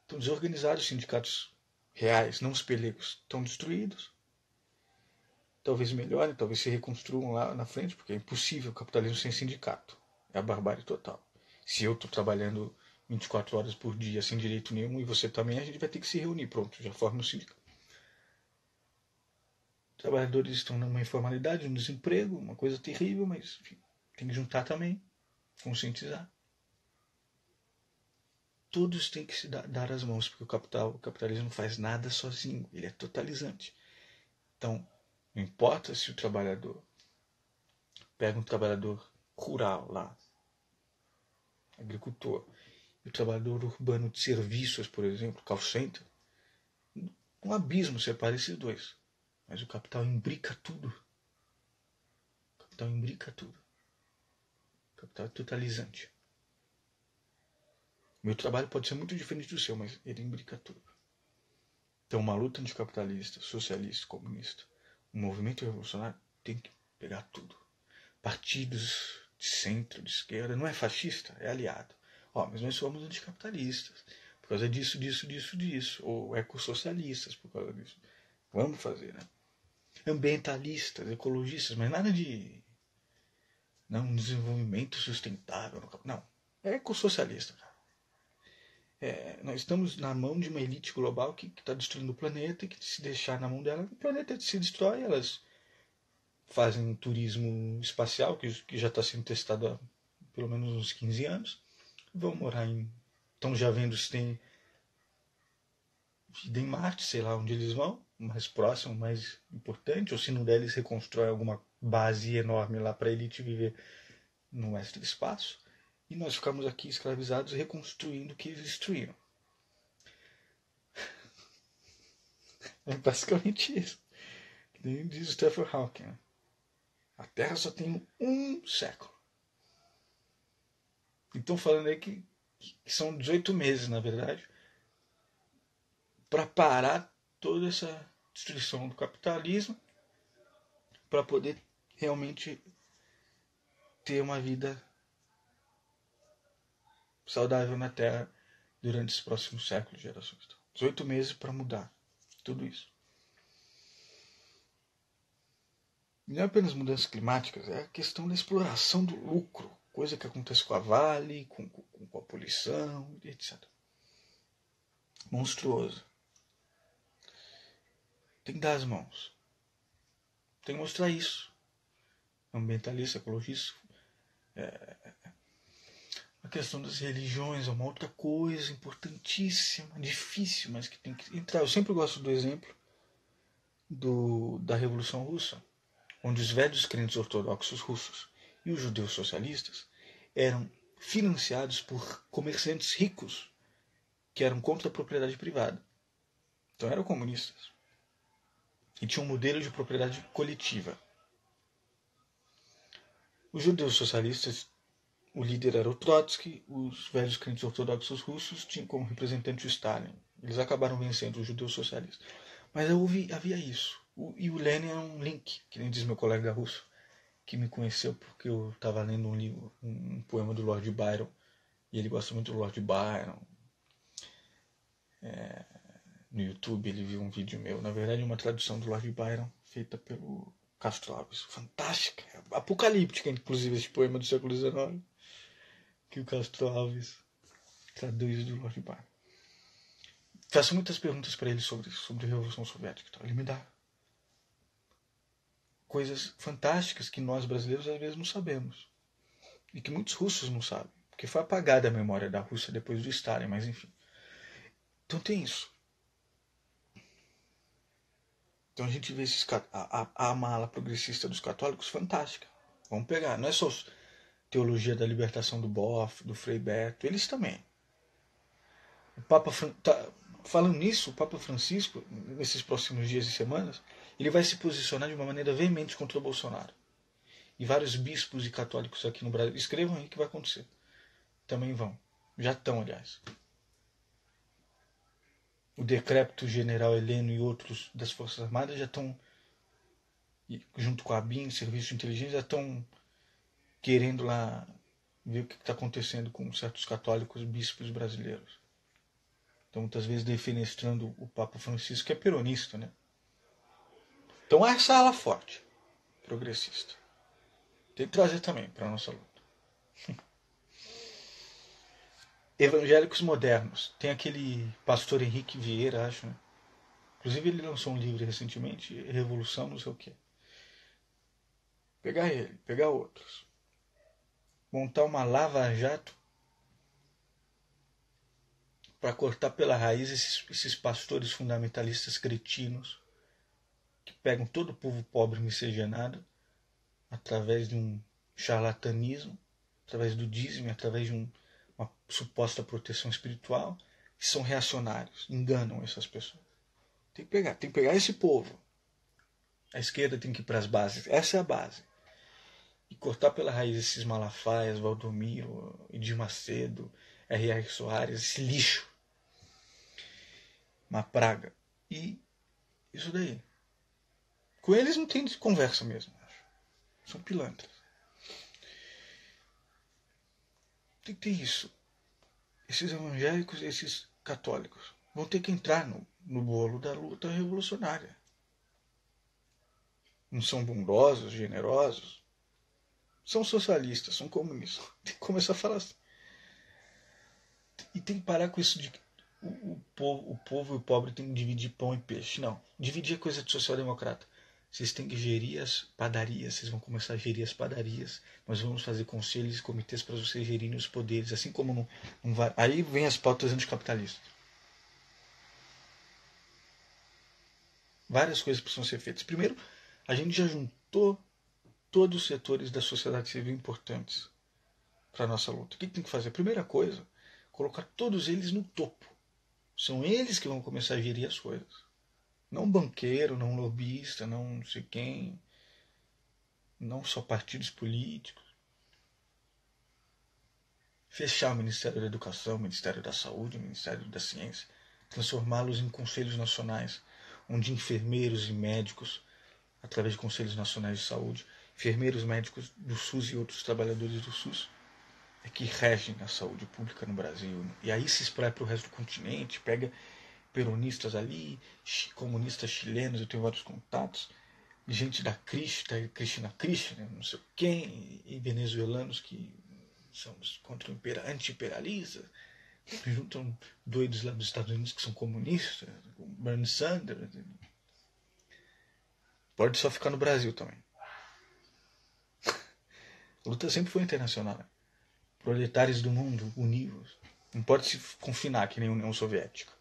estão desorganizados, os sindicatos reais, não os pelegos, estão destruídos. Talvez melhorem, talvez se reconstruam lá na frente, porque é impossível o capitalismo sem sindicato. É a barbárie total. Se eu estou trabalhando 24 horas por dia sem direito nenhum e você também, a gente vai ter que se reunir. Pronto, já forma um sindicato. Os trabalhadores estão numa informalidade, num desemprego, uma coisa terrível, mas enfim, tem que juntar também, conscientizar. Todos têm que se dar as mãos, porque o capitalismo não faz nada sozinho, ele é totalizante. Então, não importa se o trabalhador pega um trabalhador rural lá, agricultor, e o trabalhador urbano de serviços, por exemplo, call center, um abismo separa esses dois. Mas o capital imbrica tudo. O capital imbrica tudo. O capital é totalizante. Meu trabalho pode ser muito diferente do seu, mas ele imbrica tudo. Então, uma luta anticapitalista, socialista, comunista, um movimento revolucionário tem que pegar tudo. Partidos de centro, de esquerda, não é fascista, é aliado. Mas nós somos anticapitalistas, por causa disso, disso. Ou ecossocialistas, por causa disso. Vamos fazer, né? Ambientalistas, ecologistas, mas nada de um desenvolvimento sustentável. Não, é ecossocialista, cara. Nós estamos na mão de uma elite global que está destruindo o planeta e que se deixar na mão dela, o planeta se destrói. Elas fazem um turismo espacial, que já está sendo testado há pelo menos uns 15 anos. Vão morar estão já vendo se tem vida em Marte, sei lá onde eles vão, mais próximo, mais importante, ou se não der, eles reconstroem alguma base enorme lá para a elite viver no extra espaço. E nós ficamos aqui escravizados reconstruindo o que eles destruíram. É basicamente isso. Nem diz o Stephen Hawking. A Terra só tem um século. E estão falando aí que são 18 meses, na verdade, para parar toda essa destruição do capitalismo, para poder realmente ter uma vida saudável na Terra durante esses próximos séculos, gerações. 18 meses para mudar tudo isso. E não é apenas mudanças climáticas, é a questão da exploração do lucro, coisa que acontece com a Vale, com a poluição, etc. Monstruoso. Tem que dar as mãos. Tem que mostrar isso. Ambientalista, ecologista. A questão das religiões é uma outra coisa importantíssima, difícil, mas que tem que entrar. Eu sempre gosto do exemplo da Revolução Russa, onde os velhos crentes ortodoxos russos e os judeus socialistas eram financiados por comerciantes ricos que eram contra a propriedade privada. Então eram comunistas. E tinham um modelo de propriedade coletiva. Os judeus socialistas, o líder era o Trotsky, os velhos crentes ortodoxos russos tinham como representante o Stalin. Eles acabaram vencendo os judeus socialistas. Mas havia isso. E o Lenin é um link, que nem diz meu colega russo, que me conheceu porque eu estava lendo um livro, um poema do Lord Byron, e ele gosta muito do Lord Byron. No YouTube ele viu um vídeo meu, na verdade uma tradução do Lord Byron, feita pelo Castro Alves. Fantástica, apocalíptica, inclusive, esse poema do século XIX, que o Castro Alves traduz do Lord Byron. Faço muitas perguntas para ele sobre a Revolução Soviética. Então ele me dá coisas fantásticas que nós brasileiros às vezes não sabemos. E que muitos russos não sabem. Porque foi apagada a memória da Rússia depois do Stalin, mas enfim. Então tem isso. Então a gente vê a ala progressista dos católicos fantástica. Vamos pegar. Não é só teologia da libertação do Boff, do Frei Beto. Eles também. O Papa falando nisso, o Papa Francisco, nesses próximos dias e semanas, ele vai se posicionar de uma maneira veemente contra o Bolsonaro. E vários bispos e católicos aqui no Brasil, escrevam aí o que vai acontecer. também vão. Já estão, aliás. O decrépito general Heleno e outros das Forças Armadas já estão, junto com a BIM, Serviço de Inteligência, já estão querendo lá ver o que está acontecendo com certos católicos bispos brasileiros. Então, muitas vezes defenestrando o Papa Francisco, que é peronista, né? Então, há essa ala forte, progressista. Tem que trazer também para a nossa luta. Evangélicos modernos. Tem aquele pastor Henrique Vieira, acho, né? Inclusive, ele lançou um livro recentemente, Revolução, não sei o quê. Pegar ele, pegar outros. Montar uma lava-jato para cortar pela raiz esses pastores fundamentalistas cretinos que pegam todo o povo pobre miscigenado através de um charlatanismo, através do dízimo, através de uma suposta proteção espiritual, que são reacionários, enganam essas pessoas. Tem que pegar esse povo. A esquerda tem que ir para as bases, essa é a base. E cortar pela raiz esses Malafaias, Valdomiro, Edir Macedo, R.R. Soares, esse lixo. Uma praga. E isso daí. Com eles não tem conversa mesmo, acho. São pilantras. Tem que ter isso. Esses evangélicos e esses católicos vão ter que entrar no bolo da luta revolucionária. Não são bondosos, generosos. São socialistas, são comunistas. Tem que começar a falar assim. E tem que parar com isso de que o povo e o pobre tem que dividir pão e peixe. Não. Dividir é coisa de social-democrata. Vocês têm que gerir as padarias. Vocês vão começar a gerir as padarias. Nós vamos fazer conselhos e comitês para vocês gerirem os poderes. Assim como não vai. Aí vem as pautas anticapitalistas. Várias coisas precisam ser feitas. Primeiro, a gente já juntou todos os setores da sociedade civil importantes para a nossa luta. O que tem que fazer? A primeira coisa, colocar todos eles no topo. São eles que vão começar a gerir as coisas. Não banqueiro, não lobista, não sei quem, não só partidos políticos. Fechar o Ministério da Educação, o Ministério da Saúde, o Ministério da Ciência, transformá-los em conselhos nacionais, onde enfermeiros e médicos, através de conselhos nacionais de saúde, enfermeiros, médicos do SUS e outros trabalhadores do SUS, é que regem a saúde pública no Brasil. E aí se espraia para o resto do continente, pega peronistas ali, comunistas chilenos, eu tenho vários contatos, gente da Cristina, não sei quem, e venezuelanos que são contra o anti-imperialistas, juntam doidos lá dos Estados Unidos que são comunistas, Bernie Sanders. Pode só ficar no Brasil também. A luta sempre foi internacional. Né? Proletários do mundo, unidos. Não pode se confinar que nem a União Soviética.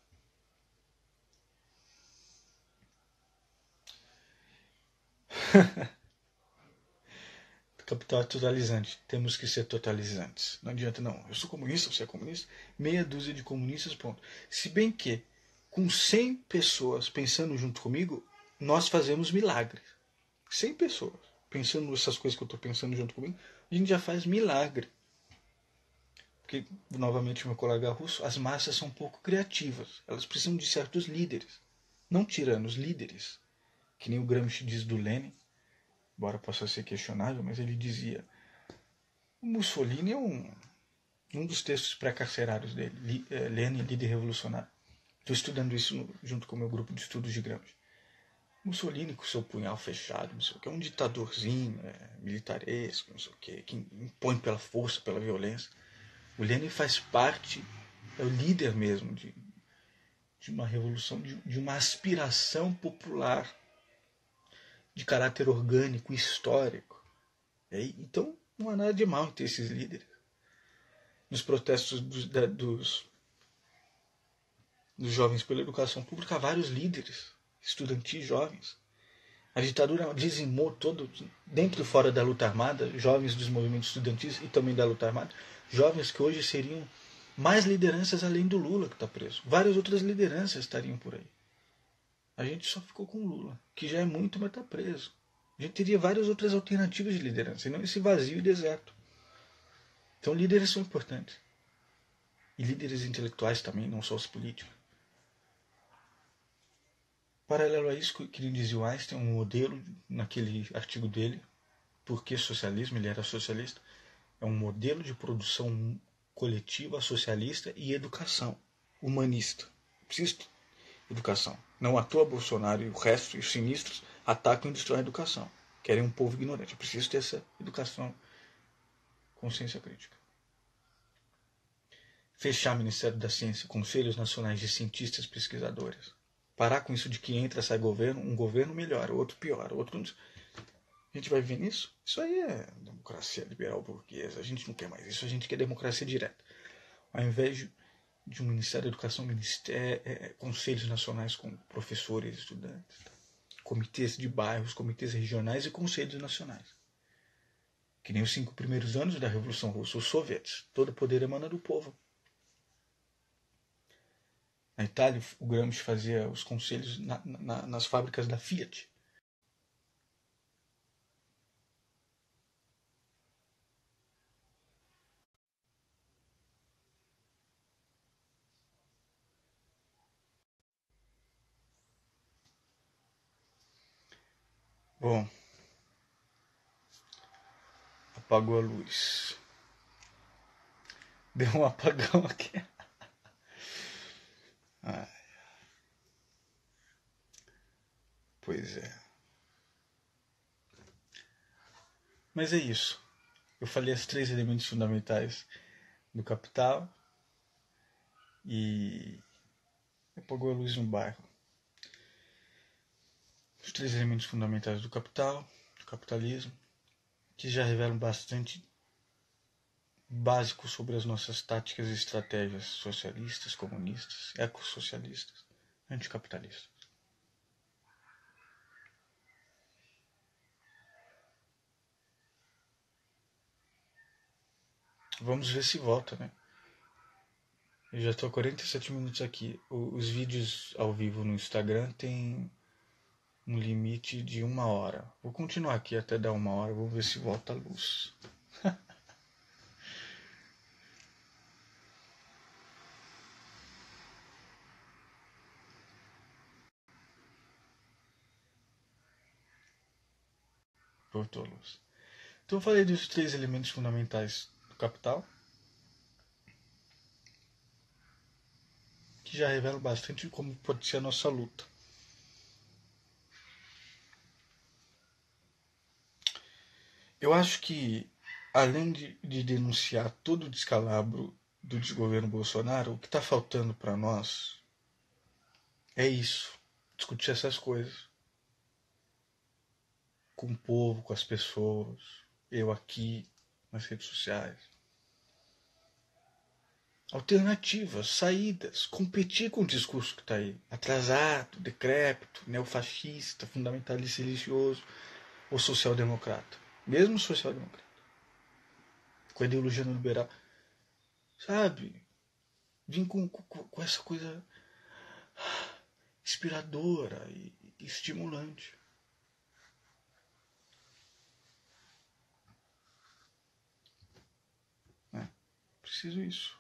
Capital é totalizante. Temos que ser totalizantes. Não adianta, não. Eu sou comunista, você é comunista. Meia dúzia de comunistas, ponto. Se bem que, com 100 pessoas pensando junto comigo, nós fazemos milagres. 100 pessoas pensando nessas coisas que eu estou pensando junto comigo, a gente já faz milagre. Porque, novamente, meu colega russo, as massas são um pouco criativas. Elas precisam de certos líderes. Não tiranos, líderes. Que nem o Gramsci diz do Lenin. Embora possa ser questionável, mas ele dizia: o Mussolini é um dos textos pré-carcerários dele, Lenin, líder revolucionário. Estou estudando isso junto com o meu grupo de estudos de Gramsci. Mussolini com seu punhal fechado, não sei o que, é um ditadorzinho, militaresco, não sei o que impõe pela força, pela violência. O Lenin faz parte, é o líder mesmo de uma revolução, de uma aspiração popular de caráter orgânico, histórico. Então, não há nada de mal em ter esses líderes. Nos protestos dos jovens pela educação pública, há vários líderes estudantis jovens. A ditadura dizimou todo, dentro e fora da luta armada, jovens dos movimentos estudantis e também da luta armada, jovens que hoje seriam mais lideranças além do Lula, que está preso. Várias outras lideranças estariam por aí. A gente só ficou com o Lula, que já é muito, mas está preso. A gente teria várias outras alternativas de liderança, e não esse vazio e deserto. Então líderes são importantes. E líderes intelectuais também, não só os políticos. Paralelo a isso, que ele dizia o Einstein, um modelo, naquele artigo dele, Por que Socialismo? Ele era socialista. É um modelo de produção coletiva, socialista e educação humanista. Preciso de educação. Não à toa Bolsonaro e o resto, e os sinistros, atacam e destroem a educação. Querem um povo ignorante. Eu preciso ter essa educação, consciência crítica. Fechar o Ministério da Ciência, Conselhos Nacionais de Cientistas e Pesquisadores. Parar com isso de que entra, sai governo, um governo melhora, outro piora, outro não. A gente vai viver nisso? Isso aí é democracia liberal burguesa. A gente não quer mais isso, a gente quer democracia direta. Ao invés de um Ministério da Educação, conselhos nacionais com professores, estudantes, comitês de bairros, comitês regionais e conselhos nacionais. Que nem os 5 primeiros anos da Revolução Russa, os soviets. Todo o poder emana do povo. Na Itália, o Gramsci fazia os conselhos nas fábricas da Fiat. Bom, apagou a luz. Deu um apagão aqui. Ai, pois é. Mas é isso. Eu falei os 3 elementos fundamentais do Capital e apagou a luz no bairro. Os 3 elementos fundamentais do Capital, do capitalismo, que já revelam bastante básico sobre as nossas táticas e estratégias socialistas, comunistas, ecossocialistas, anticapitalistas. Vamos ver se volta, né? Eu já estou há 47 minutos aqui. Os vídeos ao vivo no Instagram tem um limite de 1 hora. Vou continuar aqui até dar 1 hora. Vamos ver se volta a luz. Voltou a luz. Então eu falei dos 3 elementos fundamentais do Capital, que já revelam bastante de como pode ser a nossa luta. Eu acho que, além de denunciar todo o descalabro do desgoverno Bolsonaro, o que está faltando para nós é isso, discutir essas coisas com o povo, com as pessoas, eu aqui, nas redes sociais. Alternativas, saídas, competir com o discurso que está aí, atrasado, decrépito, neofascista, fundamentalista religioso ou social-democrata. Mesmo social-democrata, com a ideologia neoliberal. Sabe? Vim com essa coisa inspiradora e estimulante. Preciso isso.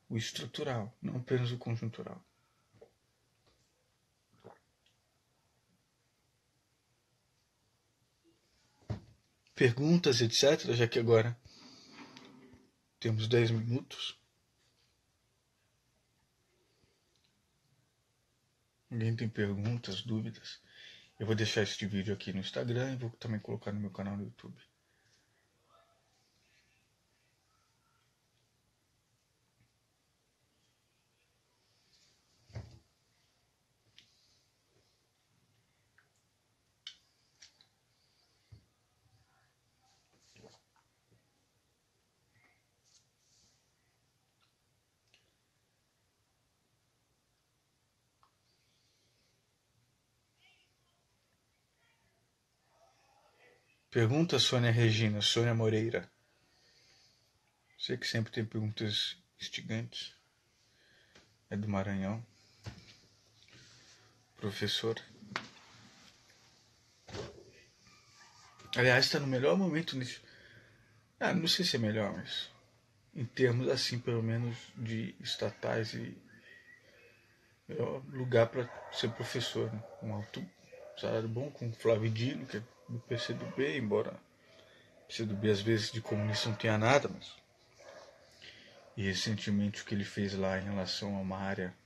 O estrutural, não apenas o conjuntural. Perguntas, etc., já que agora temos 10 minutos. Alguém tem perguntas, dúvidas? Eu vou deixar este vídeo aqui no Instagram e vou também colocar no meu canal no YouTube. Pergunta Sônia Regina, Sônia Moreira. Sei que sempre tem perguntas instigantes. É do Maranhão. Professor. Aliás, está no melhor momento nisso. Não sei se é melhor, mas em termos assim, pelo menos de estatais e lugar para ser professor, né? Um alto salário bom, com Flávio Dino, que é do PCdoB, embora o PCdoB às vezes de comunista não tenha nada, mas e recentemente o que ele fez lá em relação a uma área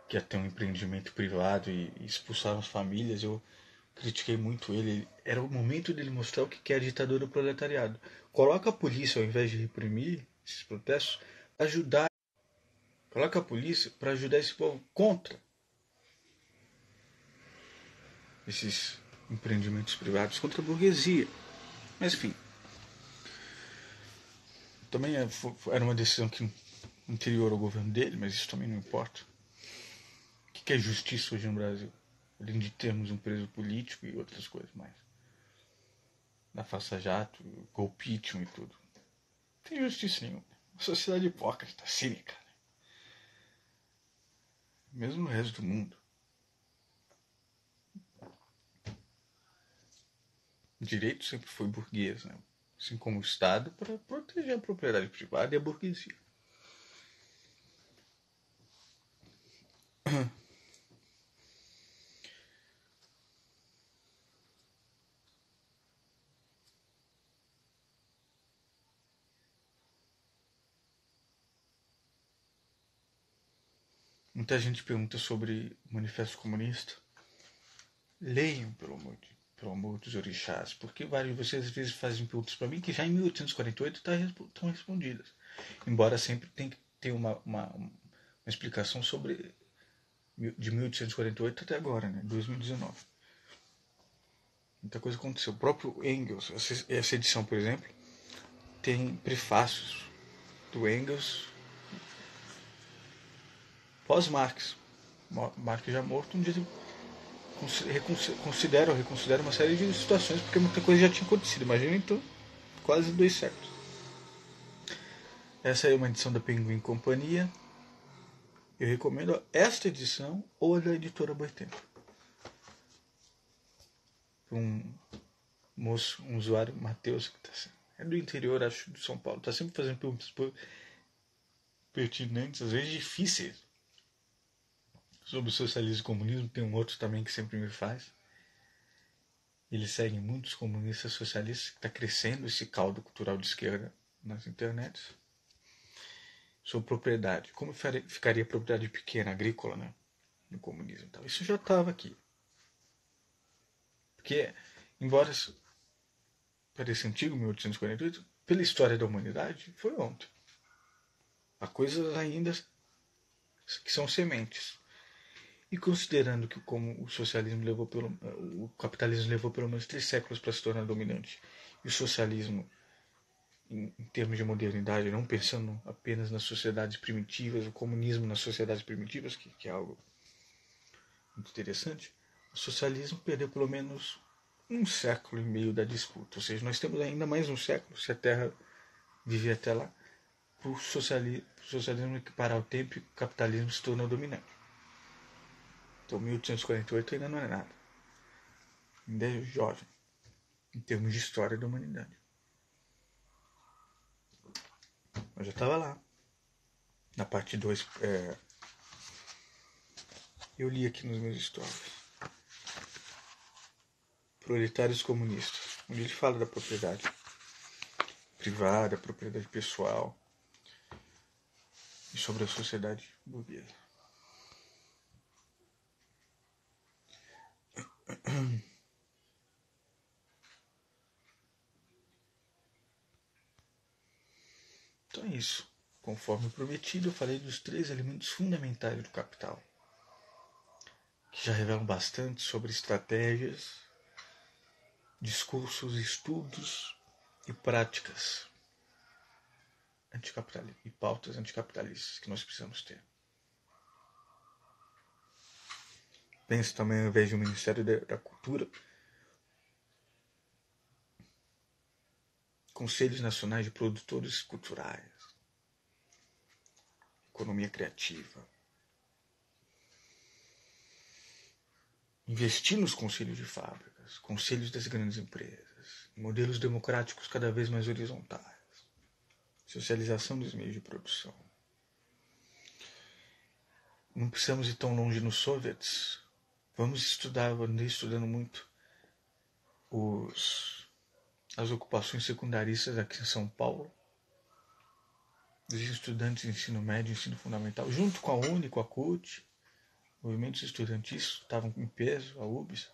que ia ter um empreendimento privado e expulsaram as famílias, eu critiquei muito ele. Era o momento dele mostrar o que é a ditadura do proletariado. Coloca a polícia, ao invés de reprimir esses protestos, ajudar. Coloca a polícia para ajudar esse povo contra esses empreendimentos privados, contra a burguesia. Mas enfim, também era uma decisão que anterior ao governo dele, mas isso também não importa. O que é justiça hoje no Brasil? Além de termos um preso político e outras coisas mais. Na Faça Jato, golpismo e tudo. Não tem justiça nenhuma. Uma sociedade hipócrita, cínica. Mesmo no resto do mundo. O direito sempre foi burguês, né? Assim como o Estado, para proteger a propriedade privada e a burguesia. Muita gente pergunta sobre o Manifesto Comunista. Leiam, pelo amor dos orixás, porque vários de vocês às vezes fazem perguntas para mim que já em 1848 estão respondidas. Embora sempre tem que ter uma explicação sobre de 1848 até agora, né, 2019. Muita coisa aconteceu. O próprio Engels, essa edição, por exemplo, tem prefácios do Engels pós-Marx. Marx já morto, um dia reconsidera uma série de situações, porque muita coisa já tinha acontecido. Imagina então, quase 2 séculos. Essa é uma edição da Penguin Companhia. Eu recomendo esta edição ou a da editora Boitempo. Um moço, um usuário, Matheus, que é do interior, acho, de São Paulo. Está sempre fazendo perguntas pertinentes, às vezes difíceis, sobre o socialismo e o comunismo. Tem um outro também que sempre me faz. Eles seguem muitos comunistas socialistas, que está crescendo esse caldo cultural de esquerda nas internets. Sobre propriedade. Como ficaria a propriedade pequena, agrícola, né? No comunismo. Então, isso já estava aqui. Porque, embora pareça antigo, 1848, pela história da humanidade, foi ontem. Há coisas ainda que são sementes. E considerando que como o socialismo o capitalismo levou pelo menos 3 séculos para se tornar dominante, e o socialismo, em termos de modernidade, não pensando apenas nas sociedades primitivas, o comunismo nas sociedades primitivas, que é algo muito interessante, o socialismo perdeu pelo menos 1,5 século da disputa. Ou seja, nós temos ainda mais 1 século, se a Terra viver até lá, para o socialismo equiparar o tempo e o capitalismo se tornar dominante. Então 1848 ainda não é nada. Ainda é jovem, em termos de história da humanidade. Eu já estava lá. Na parte 2, eu li aqui nos meus stories. Proletários Comunistas, onde ele fala da propriedade privada, propriedade pessoal e sobre a sociedade burguesa. Então é isso. Conforme prometido, eu falei dos 3 elementos fundamentais do capital, que já revelam bastante sobre estratégias, discursos, estudos e práticas anticapitalistas e pautas anticapitalistas que nós precisamos ter. Penso também, ao invés de um Ministério da Cultura, Conselhos Nacionais de Produtores Culturais, Economia Criativa. Investir nos conselhos de fábricas, conselhos das grandes empresas, modelos democráticos cada vez mais horizontais. Socialização dos meios de produção. Não precisamos ir tão longe nos soviets. Vamos estudar, eu andei estudando muito as ocupações secundaristas aqui em São Paulo. Os estudantes de ensino médio e ensino fundamental, junto com a UNE, com a CUT, movimentos estudantis estavam em peso, a UBS.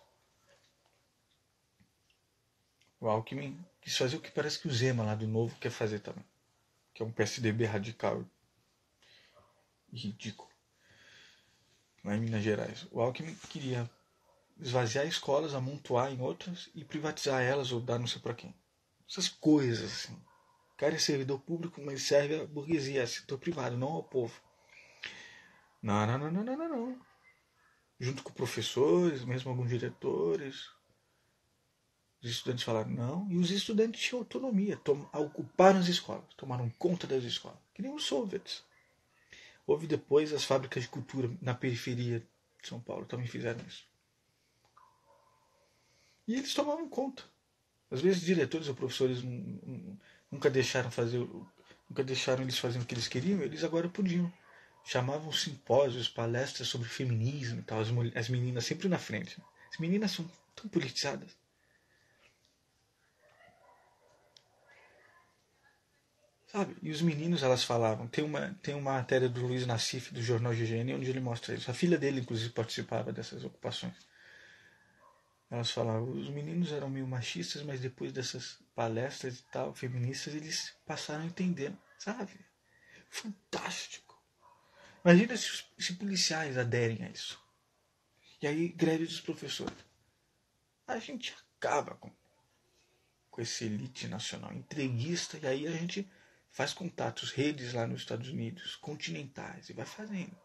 O Alckmin quis fazer o que parece que o Zema lá do Novo quer fazer também, que é um PSDB radical e ridículo. Lá em Minas Gerais. O Alckmin queria esvaziar escolas, amontoar em outras e privatizar elas ou dar não sei pra quem. Essas coisas assim. O cara é servidor público, mas serve à burguesia, ao setor privado, não ao povo. Não. Junto com professores, mesmo alguns diretores. Os estudantes falaram não, e os estudantes tinham autonomia, ocuparam as escolas, tomaram conta das escolas, que nem os soviets. Houve depois as fábricas de cultura na periferia de São Paulo, também fizeram isso. E eles tomavam conta. Às vezes diretores ou professores nunca deixaram eles fazerem o que eles queriam, eles agora podiam. Chamavam simpósios, palestras sobre feminismo e tal, as meninas sempre na frente. As meninas são tão politizadas. Sabe? E os meninos, elas falavam. Tem uma matéria do Luiz Nassif, do jornal GGN, onde ele mostra isso. A filha dele, inclusive, participava dessas ocupações. Elas falavam, os meninos eram meio machistas, mas depois dessas palestras e tal, feministas, eles passaram a entender. Sabe? Fantástico. Imagina se policiais aderem a isso. E aí, greve dos professores. A gente acaba com essa elite nacional entreguista, e aí a gente faz contatos, redes lá nos Estados Unidos, continentais, e vai fazendo.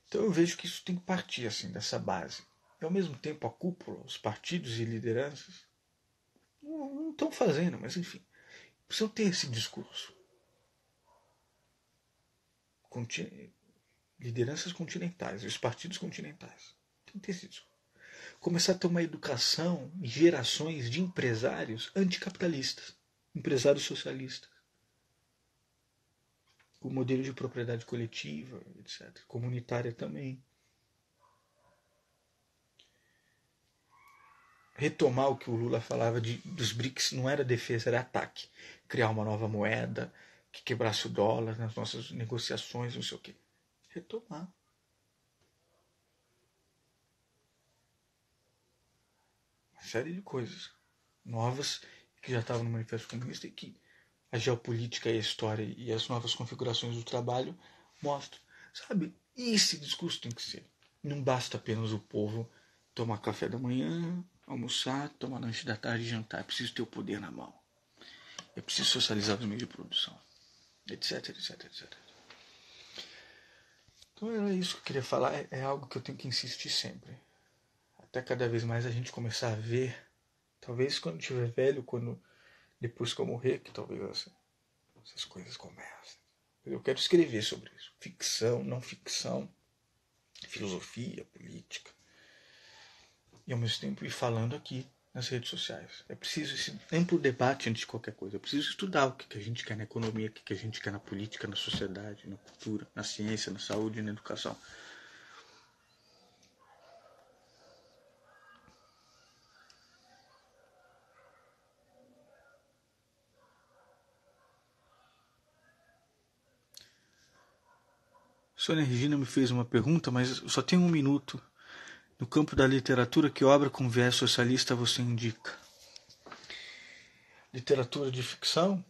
Então eu vejo que isso tem que partir assim dessa base. E ao mesmo tempo a cúpula, os partidos e lideranças, não estão fazendo, mas enfim, precisam ter esse discurso. Lideranças continentais, os partidos continentais, tem que ter esse discurso. Começar a ter uma educação em gerações de empresários anticapitalistas, empresários socialistas, com modelo de propriedade coletiva, etc., comunitária também. Retomar o que o Lula falava dos BRICS, não era defesa, era ataque. Criar uma nova moeda que quebrasse o dólar nas nossas negociações, não sei o quê. Retomar. Uma série de coisas novas que já estavam no Manifesto Comunista e que a geopolítica e a história e as novas configurações do trabalho mostram. Sabe? E esse discurso tem que ser. Não basta apenas o povo tomar café da manhã, almoçar, tomar lanche da tarde e jantar. É preciso ter o poder na mão. É preciso socializar os meios de produção. Etc, etc, etc. Então era isso que eu queria falar. É algo que eu tenho que insistir sempre. Até cada vez mais a gente começar a ver. Talvez quando estiver velho, depois que eu morrer, que talvez essas coisas comecem. Eu quero escrever sobre isso. Ficção, não ficção, filosofia, política. E ao mesmo tempo ir falando aqui nas redes sociais. É preciso esse amplo debate antes de qualquer coisa. É preciso estudar o que a gente quer na economia, o que a gente quer na política, na sociedade, na cultura, na ciência, na saúde e na educação. Sônia Regina me fez uma pergunta, mas só tem 1 minuto. No campo da literatura, que obra com viés socialista você indica? Literatura de ficção?